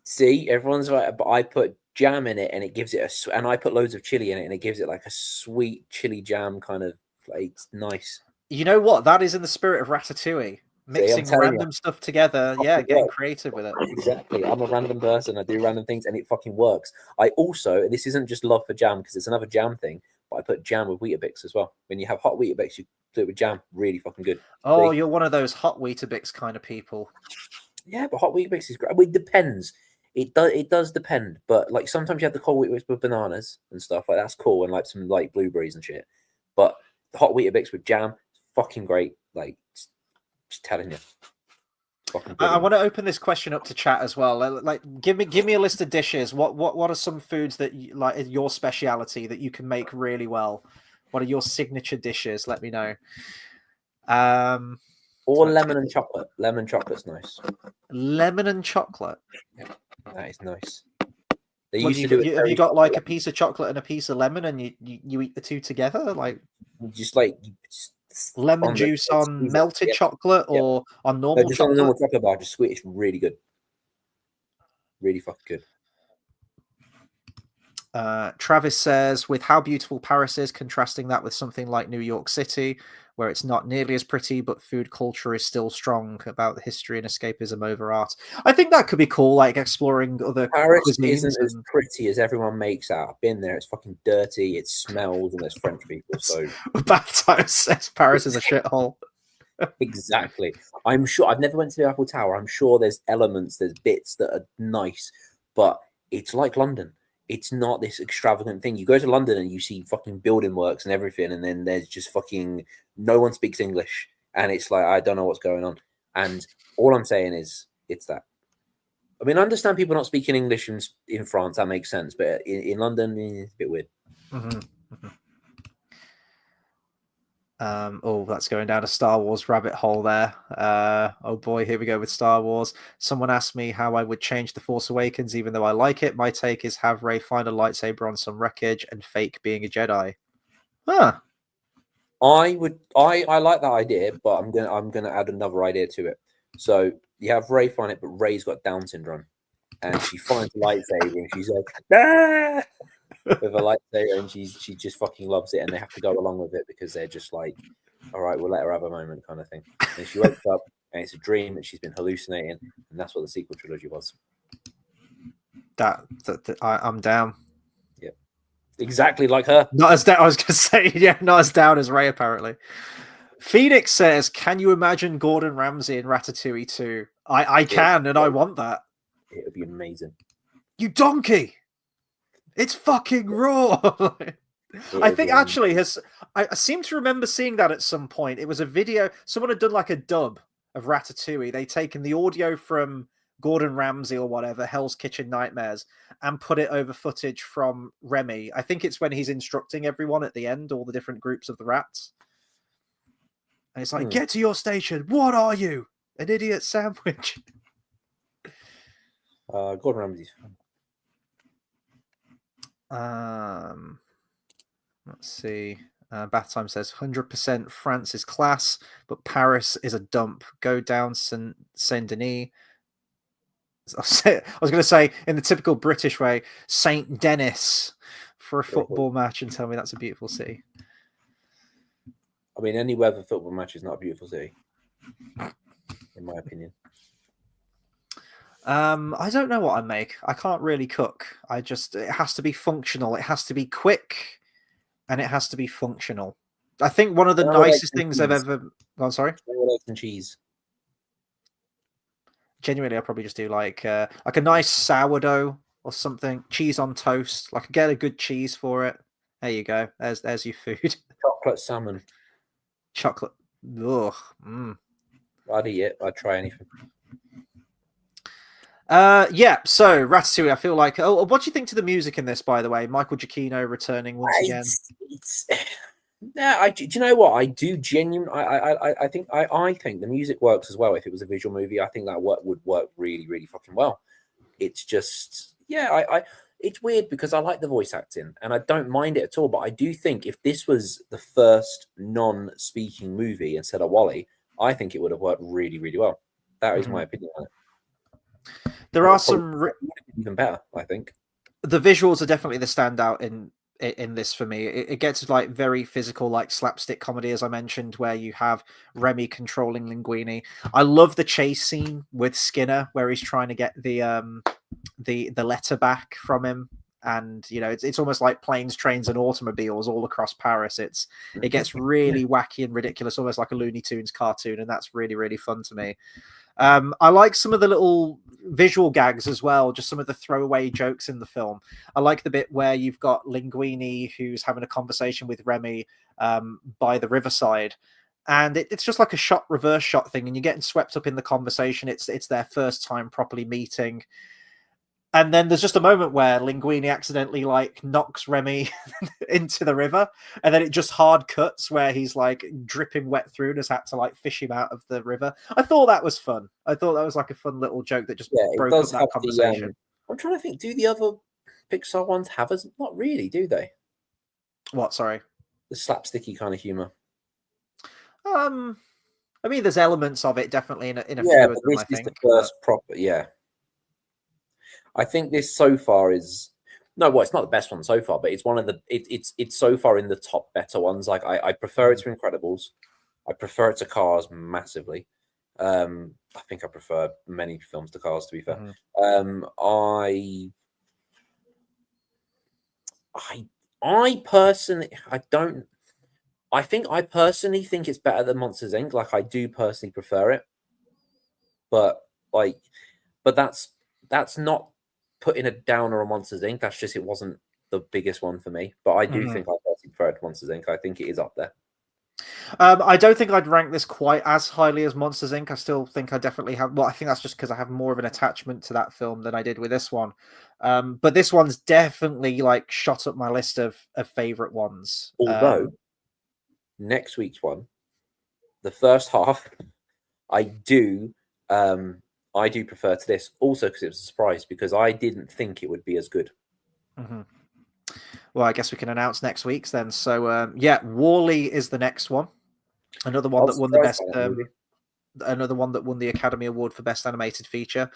see, everyone's like, but I put jam in it, and it gives it and I put loads of chili in it, and it gives it like a sweet chili jam kind of like it's nice. You know what? That is in the spirit of Ratatouille. Mixing random stuff together, getting creative with it. Exactly. I'm a random person. I do random things, and it fucking works. I also, this isn't just love for jam because it's another jam thing, but I put jam with Weetabix as well. When you have hot Weetabix, you do it with jam. Really fucking good. Oh, you're one of those hot Weetabix kind of people. Yeah, but hot Weetabix is great. I mean, it depends. It does depend, but like sometimes you have the cold Weetabix with bananas and stuff like that's cool, and like some like blueberries and shit. But the hot Weetabix with jam, fucking great. Like. Just telling you. I want to open this question up to chat as well. Like, give me a list of dishes. What are some foods that you, like your speciality that you can make really well? What are your signature dishes? Let me know. Or lemon and chocolate. Lemon chocolate's nice. Lemon and chocolate. Yeah, that is nice. Have you got like a piece of chocolate and a piece of lemon, and you eat the two together? Like just like. Lemon juice on melted chocolate or on normal chocolate? On normal chocolate bar, just sweet. It's really good. Really fucking good. Travis says, with how beautiful Paris is, contrasting that with something like New York City, where it's not nearly as pretty, but food culture is still strong about the history and escapism over art. I think that could be cool, like exploring other Paris isn't as pretty as everyone makes out. I've been there. It's fucking dirty. It smells, and there's French people. So Baptiste says Paris is a shithole. Exactly. I'm sure. I've never went to the Eiffel Tower. I'm sure there's bits that are nice, but it's like London. It's not this extravagant thing. You go to London and you see fucking building works and everything, and then there's just fucking no one speaks English, and it's like I don't know what's going on. And all I'm saying is it's that. I mean, I understand people not speaking English in France. That makes sense, but in London, it's a bit weird. Mm-hmm. Oh, that's going down a Star Wars rabbit hole there. Oh boy, here we go with Star Wars. Someone asked me how I would change The Force Awakens, even though I like it. My take is have Rey find a lightsaber on some wreckage and fake being a Jedi. Huh. I like that idea, but I'm gonna add another idea to it. So you have Ray find it, but Ray's got Down syndrome, and she finds a lightsaber and she's like, ah! with a lightsaber, and she just fucking loves it, and they have to go along with it because they're just like, all right, we'll let her have a moment, kind of thing. And she wakes up and it's a dream that she's been hallucinating, and that's what the sequel trilogy was. I'm down. Yep, exactly like her. Not as down. I was going to say, yeah, not as down as Ray apparently. Phoenix says, "Can you imagine Gordon Ramsay in Ratatouille 2?" I can, and I want that. It would be amazing. You donkey! It's fucking raw. I think actually I seem to remember seeing that at some point. It was a video. Someone had done like a dub of Ratatouille. They'd taken the audio from Gordon Ramsay or whatever, Hell's Kitchen Nightmares, and put it over footage from Remy. I think it's when he's instructing everyone at the end, all the different groups of the rats. And it's like, get to your station. What are you? An idiot sandwich. Gordon Ramsay's fun. Let's see. Bath Time says 100% France is class, but Paris is a dump. Go down Saint Denis. I was going to say, in the typical British way, Saint Denis for a football match, and tell me that's a beautiful city. I mean, any weather football match is not a beautiful city, in my opinion. I don't know what I make. I can't really cook. It has to be functional. It has to be quick, and it has to be functional. I think one of the nicest things I've ever gone. Sorry, eggs and cheese. Genuinely, I'll probably just do like a nice sourdough or something. Cheese on toast. Like get a good cheese for it. There you go. There's your food. Chocolate salmon. Chocolate. Ugh. I'd eat it. I'd try anything. Yeah. So Ratatouille. I feel like. Oh, what do you think to the music in this? By the way, Michael Giacchino returning once again. Yeah, do you know what? I do genuinely. I think the music works as well. If it was a visual movie, I think that would work really, really fucking well. It's just, yeah, it's weird because I like the voice acting and I don't mind it at all. But I do think if this was the first non-speaking movie instead of Wall-E, I think it would have worked really, really well. That is my opinion on it. There are some even better, I think. The visuals are definitely the standout in this for me. It gets like very physical, like slapstick comedy, as I mentioned, where you have Remy controlling Linguini. I love the chase scene with Skinner where he's trying to get the letter back from him, and it's almost like planes, trains, and automobiles all across Paris. It gets really wacky and ridiculous, almost like a Looney Tunes cartoon, and that's really, really fun to me. I like some of the little visual gags as well, just some of the throwaway jokes in the film. I like the bit where you've got Linguini who's having a conversation with Remy by the riverside, and it's just like a reverse shot thing, and you're getting swept up in the conversation. It's their first time properly meeting. And then there's just a moment where Linguini accidentally like knocks Remy into the river, and then it just hard cuts where he's like dripping wet through and has had to like fish him out of the river. I thought that was fun. I thought that was like a fun little joke that just broke up that conversation. I'm trying to think, do the other Pixar ones have us? Not really, do they? What? Sorry. The slapsticky kind of humor. I mean, there's elements of it definitely in a few of them. This is the first proper. Yeah. I think this so far is it's not the best one so far, but it's one of the it's so far in the top better ones. Like I prefer it to Incredibles, I prefer it to Cars massively. I think I prefer many films to Cars, to be fair. I personally think it's better than Monsters Inc. Like I do personally prefer it, but that's not putting a downer on Monsters Inc. That's just it wasn't the biggest one for me. But I do think I personally preferred Monsters Inc. I think it is up there. I don't think I'd rank this quite as highly as Monsters Inc. I still think I definitely have. Well, I think that's just because I have more of an attachment to that film than I did with this one. But this one's definitely like shot up my list of favorite ones. Although next week's one, the first half, I do prefer to this also because it was a surprise because I didn't think it would be as good. Mm-hmm. Well, I guess we can announce next week's then. So yeah, Wall-E is the next one. Another one that won the best. Another one that won the Academy Award for Best Animated Feature.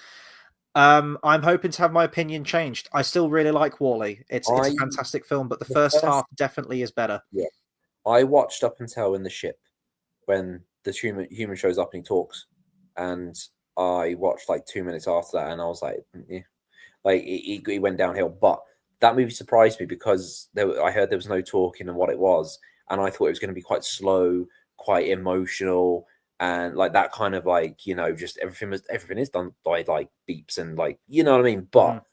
I'm hoping to have my opinion changed. I still really like Wall-E. It's a fantastic film, but the first half definitely is better. Yeah, I watched up until in the ship when the human shows up and he talks, and I watched like 2 minutes after that, and I was like, yeah, like it went downhill. But that movie surprised me because I heard there was no talking and what it was, and I thought it was going to be quite slow, quite emotional, and like that kind of like, you know, just everything is done by like beeps and like, you know what I mean. But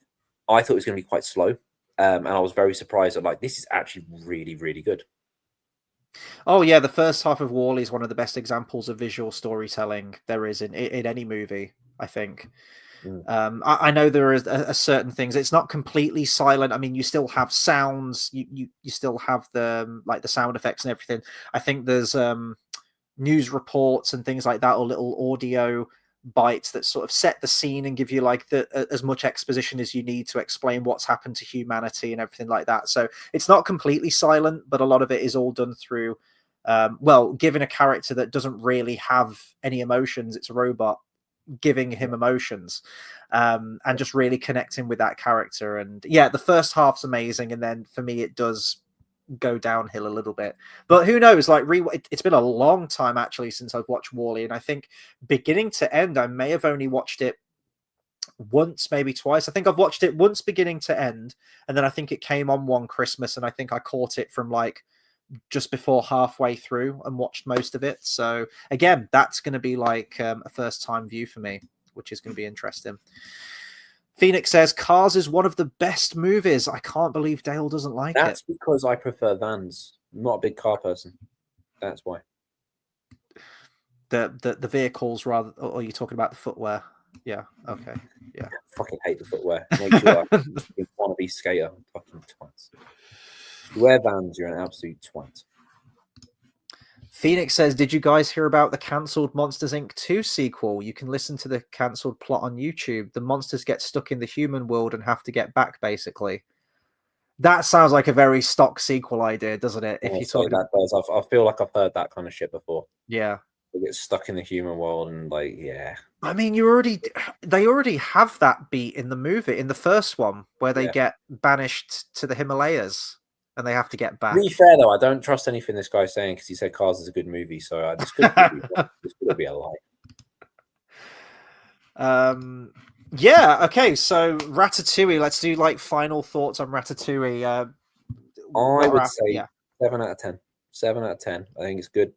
I thought it was going to be quite slow, and I was very surprised that like this is actually really, really good. Oh yeah, the first half of Wall-E is one of the best examples of visual storytelling there is in any movie, I think. I know there is a certain things. It's not completely silent. I mean, you still have sounds. You still have the like the sound effects and everything. I think there's news reports and things like that, or little audio bites that sort of set the scene and give you like as much exposition as you need to explain what's happened to humanity and everything like that. So it's not completely silent, but a lot of it is all done through given a character that doesn't really have any emotions. It's a robot giving him emotions, and just really connecting with that character. And yeah, the first half's amazing, and then for me it does go downhill a little bit. But who knows, like it's been a long time actually since I've watched Wall-E, and I think beginning to end I may have only watched it once, maybe twice. I think I've watched it once beginning to end, and then I think it came on one Christmas, and I think I caught it from like just before halfway through and watched most of it. So again, that's going to be like a first time view for me, which is going to be interesting. Phoenix says Cars is one of the best movies. I can't believe Dale doesn't like it. That's because I prefer vans. I'm not a big car person. That's why. The vehicles rather, or are you talking about the footwear? Yeah. Okay. Yeah. I fucking hate the footwear. Makes you like you want to be skater. Fucking twats. You wear vans, you're an absolute twat. Phoenix says, did you guys hear about the cancelled Monsters Inc. 2 sequel? You can listen to the cancelled plot on YouTube. The monsters get stuck in the human world and have to get back, basically. That sounds like a very stock sequel idea, doesn't it? If you talk that does. I feel like I've heard that kind of shit before. Yeah. They get stuck in the human world and like, yeah. I mean, they already have that beat in the movie, in the first one, where they get banished to the Himalayas and they have to get back. To be fair, though, I don't trust anything this guy's saying because he said Cars is a good movie, so this could be a lie. Yeah, okay, so Ratatouille, let's do like final thoughts on Ratatouille. I would say 7 out of 10. 7 out of 10. I think it's good.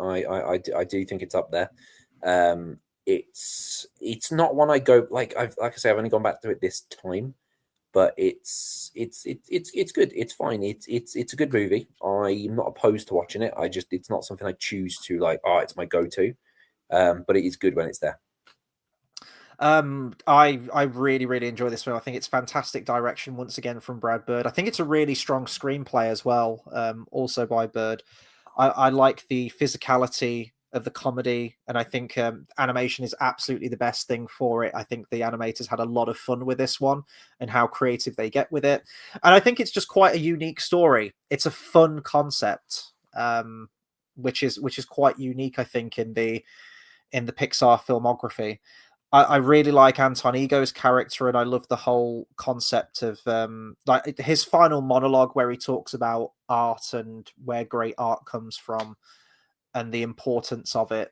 I do think it's up there. It's not one I go like I say, I've only gone back to it this time, but it's good. It's fine. It's a good movie. I'm not opposed to watching it. It's not something I choose to like. Oh, it's my go-to. But it is good when it's there. I really enjoy this film. I think it's fantastic direction once again from Brad Bird. I think it's a really strong screenplay as well, also by Bird. I like the physicality of the comedy, and I think animation is absolutely the best thing for it. I think the animators had a lot of fun with this one and how creative they get with it. And I think it's just quite a unique story. It's a fun concept, which is quite unique, I think, in the Pixar filmography. I really like Anton Ego's character, and I love the whole concept of like his final monologue where he talks about art and where great art comes from and the importance of it.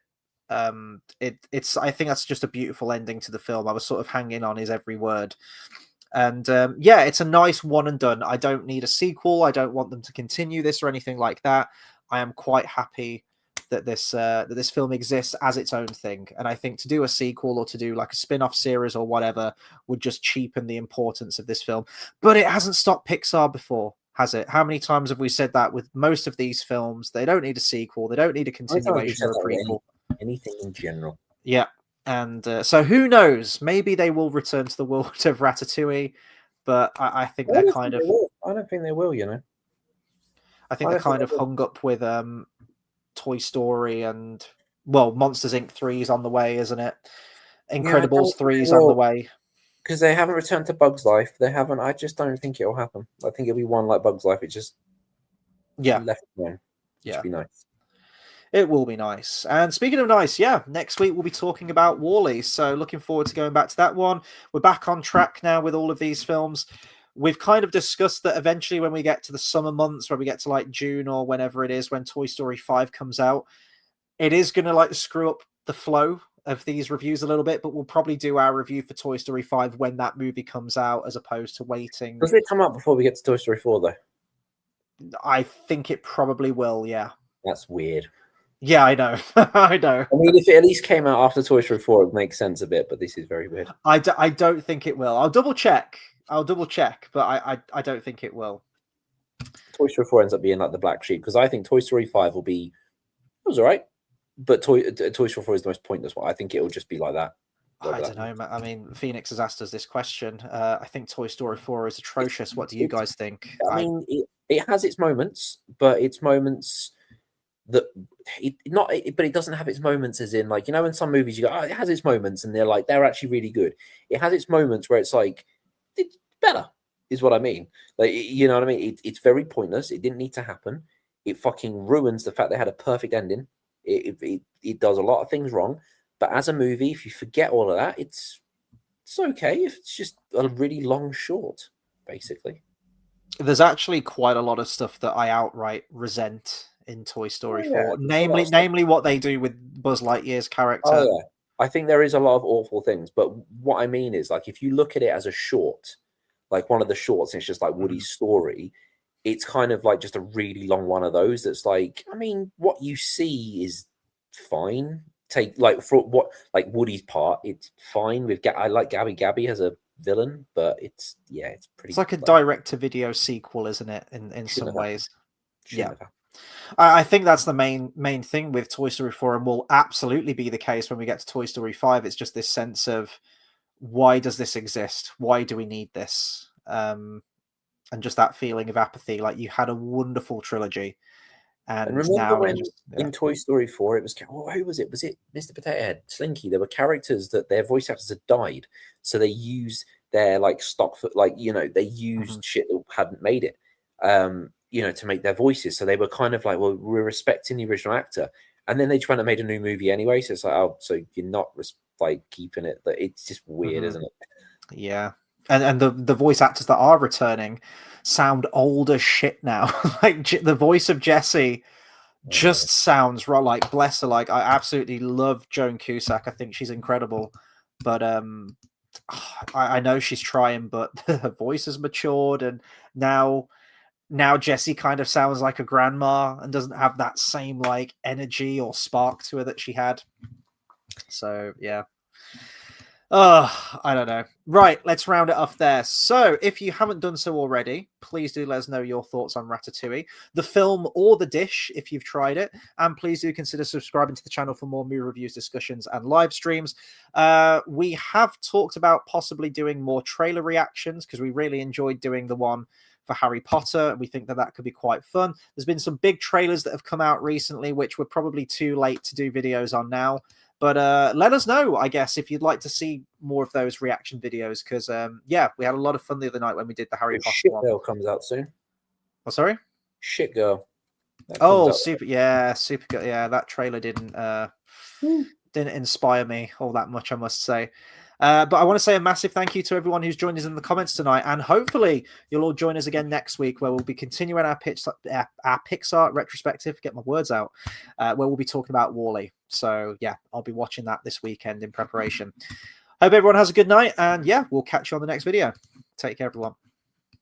It's I think that's just a beautiful ending to the film. I was sort of hanging on his every word. And yeah, it's a nice one and done. I don't need a sequel. I don't want them to continue this or anything like that. I am quite happy that this film exists as its own thing. And I think to do a sequel or to do like a spin-off series or whatever would just cheapen the importance of this film. But it hasn't stopped Pixar before, has it? How many times have we said that with most of these films? They don't need a sequel. They don't need a continuation or a prequel. Anything in general. Yeah. And so who knows? Maybe they will return to the world of Ratatouille, but I think they're kind of... I don't think they will, you know. I think they're kind of hung up with Toy Story and, well, Monsters Inc. 3 is on the way, isn't it? I Incredibles don't 3 think is it on the will, way. because they haven't returned to Bug's Life. They haven't. I just don't think it'll happen. I think it'll be one like Bug's Life. It just Yeah. left alone, which Yeah. would be nice. It will be nice. And speaking of nice, yeah, next week we'll be talking about Wall-E. So looking forward to going back to that one. We're back on track now with all of these films. We've kind of discussed that eventually when we get to the summer months, where we get to like June or whenever it is when Toy Story 5 comes out, it is going to like screw up the flow of these reviews a little bit, but we'll probably do our review for Toy Story 5 when that movie comes out as opposed to waiting. Does it come out before we get to Toy Story 4, though? I think it probably will, yeah. That's weird. Yeah, I know. I know. I mean, if it at least came out after Toy Story 4, it would make sense a bit, but this is very weird. I don't think it will. I'll double check, but I don't think it will. Toy Story 4 ends up being like the black sheep, because I think Toy Story 5 will be, it was all right, but Toy Story 4 is the most pointless one. I think it will just be like that. I don't know. I mean, Phoenix has asked us this question. I think Toy Story 4 is atrocious. What do you guys think? I mean, it has its moments, but its moments that but it doesn't have its moments as in, like, you know, in some movies you go, oh, it has its moments and they're actually really good. It has its moments where it's like, it's better, is what I mean. Like, you know what I mean? It's very pointless. It didn't need to happen. It fucking ruins the fact they had a perfect ending. It does a lot of things wrong. But as a movie, if you forget all of that, it's okay. If it's just a really long short, basically. There's actually quite a lot of stuff that I outright resent in Toy Story 4. Namely what they do with Buzz Lightyear's character. Oh, yeah. I think there is a lot of awful things. But what I mean is, like, if you look at it as a short, like one of the shorts, it's just like Woody's story. It's kind of like just a really long one of those that's like, I mean, what you see is fine. Take like for what, like Woody's part, it's fine. I like Gabby as a villain, but it's pretty. It's like a direct-to-video sequel, isn't it? In some ways, yeah. I think that's the main thing with Toy Story 4, and will absolutely be the case when we get to Toy Story 5. It's just this sense of, why does this exist? Why do we need this? And just that feeling of apathy. Like, you had a wonderful trilogy. And remember now when in Toy Story 4 it was, who was it? Was it Mr. Potato Head, Slinky? There were characters that their voice actors had died, so they used their like stock for, like, you know, they used shit that hadn't made it, you know, to make their voices. So they were kind of like, well, we're respecting the original actor, and then they trying to make a new movie anyway. So it's like, oh, so you're not like keeping it. But it's just weird, isn't it? Yeah. And the voice actors that are returning sound old as shit now. Like, the voice of Jessie just sounds right. Like, bless her. Like, I absolutely love Joan Cusack. I think she's incredible. But I know she's trying, but her voice has matured, and now Jessie kind of sounds like a grandma and doesn't have that same like energy or spark to her that she had. So yeah. I don't know. Right, let's round it off there. So, if you haven't done so already, please do let us know your thoughts on Ratatouille, the film or the dish, if you've tried it. And please do consider subscribing to the channel for more movie reviews, discussions, and live streams. We have talked about possibly doing more trailer reactions, because we really enjoyed doing the one for Harry Potter. We think that could be quite fun. There's been some big trailers that have come out recently, which we're probably too late to do videos on now. But let us know, I guess, if you'd like to see more of those reaction videos, because yeah, we had a lot of fun the other night when we did the Harry Potter one. Shit Girl comes out soon. Oh, sorry? Shit Girl. Oh, super good. Yeah, that trailer didn't inspire me all that much, I must say. But I want to say a massive thank you to everyone who's joined us in the comments tonight, and hopefully you'll all join us again next week, where we'll be continuing our Pixar retrospective. Get my words out. Where we'll be talking about Wall-E. So yeah, I'll be watching that this weekend in preparation. Hope everyone has a good night, and yeah, we'll catch you on the next video. Take care, everyone.